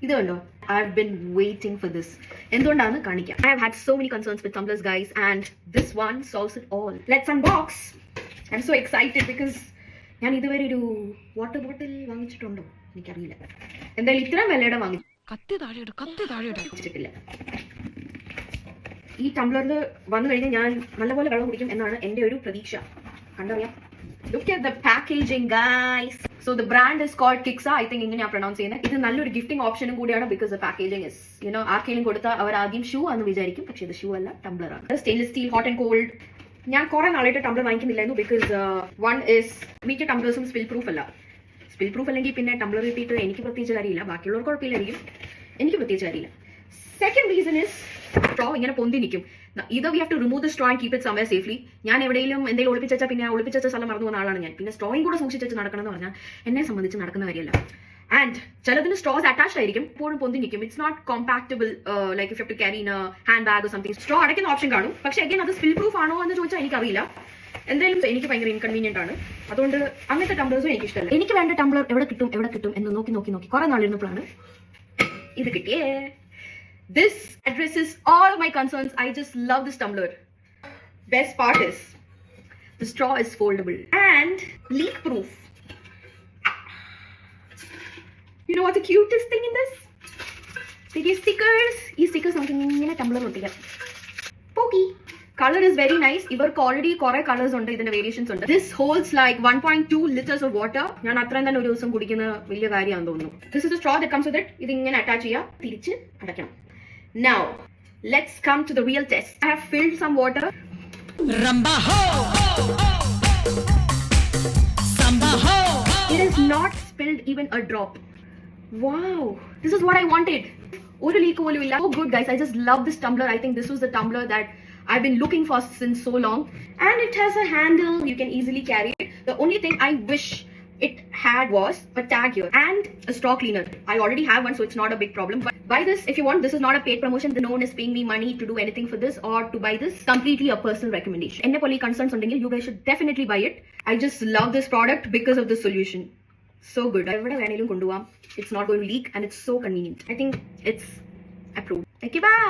ഇത് കണ്ടോ, I've been waiting for this. എന്തുകൊണ്ടാണ് കാണിക്കാം. I have had so many concerns with tumblers, guys, and this one solves it all. Let's unbox. I'm so excited because ഞാൻ ഇതുവരെ ഒരു water bottle വാങ്ങിച്ചിട്ടുണ്ടോ എനിക്കറിയില്ല. എന്തായാലും ഇത്രയും വിലയുടെ വാങ്ങിച്ചിട്ടില്ല. ഈ ടംബ്ലറിൽ വന്നു കഴിഞ്ഞാൽ ഞാൻ നല്ലപോലെ വെള്ളം കുടിക്കും എന്നാണ് എൻ്റെ ഒരു പ്രതീക്ഷ. കണ്ടറിയാം. Look at the packaging, guys. So the brand is called Kixa. I think ഇങ്ങനെയാ പ്രൊനൗൺസ് ചെയ്യുന്നത്. ഇത് നല്ലൊരു ഗിഫ്റ്റിംഗ് ഓപ്ഷനും കൂടിയാണ് because the packaging is, ആർക്കെങ്കിലും കൊടുത്താൽ അവർ ആദ്യം ഷൂ ആണെന്ന് വിചാരിക്കും. പക്ഷേ ഇത് ഷൂ അല്ല, ടംബ്ലർ ആണ്. Stainless steel, hot and called. ഞാൻ കുറെ നാളായിട്ട് ടംബ്ലർ വാങ്ങിക്കുന്നില്ലായിരുന്നു ബിക്കോസ് വൺ ഇസ് മിക്ക ടംബ്ലേഴ്സും സ്പിൽ പ്രൂഫ് അല്ല. സ്പിൽ പ്രൂഫ് അല്ലെങ്കിൽ പിന്നെ ടംബ്ലർ കിട്ടിയിട്ട് എനിക്ക് പ്രത്യേകിച്ച് കാര്യമില്ല, ബാക്കിയുള്ളവർക്ക് കുഴപ്പമില്ലായിരിക്കും, എനിക്ക് പ്രത്യേകിച്ച് കാര്യമില്ല. സെക്കൻഡ് റീസൺ ഇസ് സ്ട്രോ ഇങ്ങനെ പൊന്തി നിൽക്കും. Either we have to remove the straw and keep it somewhere safely. ഞാൻ എവിടെയെങ്കിലും എന്തെങ്കിലും ഒളിപ്പിച്ചാൽ പിന്നെ ഒളിപ്പിച്ച സ്ഥലം മറന്നു പോകുന്ന ആളാണ് ഞാൻ. പിന്നെ സ്ട്രോയും കൂടെ സൂക്ഷിച്ചു നടക്കണം എന്ന് പറഞ്ഞാൽ എന്നെ സംബന്ധിച്ച് നടക്കുന്ന കാര്യമല്ല. ആൻഡ് ചിലതിന് സ്ട്രോസ് അറ്റാച്ച്ഡ് ആയിരിക്കും, എപ്പോഴും പൊന്തി നിൽക്കും. It's not compactable like if you have to carry in a handbag or something. Straw അടയ്ക്കുന്ന ഓപ്ഷൻ കാണും, പക്ഷേ അഗൈൻ അത് സ്പിൽ പ്രൂഫ് ആണോ എന്ന് ചോദിച്ചാൽ എനിക്കറിയില്ല. എന്തായാലും എനിക്ക് ഭയങ്കര ഇൻകൺവീനിയന്റ് ആണ്. അതുകൊണ്ട് അങ്ങനത്തെ ടംബ്ലേഴ്സും എനിക്ക് ഇഷ്ടമല്ല. എനിക്ക് വേണ്ട ടംബ്ലർ എവിടെ കിട്ടും എന്ന് നോക്കി കുറെ നാളിരുന്നപ്പോഴാണ് ഇത് കിട്ടിയേ. This addresses all my concerns. I just love this tumbler. Best part is the straw is foldable and leak proof. You know what's the cutest thing in this? They give stickers. These stickers are ingane tumbler ottiga. Pokey. Color is very nice. Ivarku already kore colors undu, idinte variations undu. This holds like 1.2 liters of water. ഞാൻ അത്രയും തന്നെ ഒരു ദിവസം കുടിക്കുന്ന വലിയ കാര്യമാണെന്ന് തോന്നുന്നു. This is the straw that comes with it. ഇത് ഇങ്ങനെ അറ്റാച്ച് ചെയ്യാം, തിരിച്ച് അടയ്ക്കണം. Now, let's come to the real test. I have filled some water. Ramba ho! Samba ho! It is not spilled even a drop. Wow! This is what I wanted. Oru leak polu illa. So good, guys. I just love this tumbler. I think this was the tumbler that I've been looking for since so long. And it has a handle. You can easily carry it. The only thing I wish it had was a tag here and a straw cleaner. I already have one, so it's not a big problem. But buy this if you want. This is not a paid promotion. No one is paying me money to do anything for this or to buy this. Completely a personal recommendation. Enne poli concerns undengil you guys should definitely buy it. I just love this product because of the solution. So good. Evada venilum konduvam. It's not going to leak and it's so convenient. I think it's approved. Okay, bye.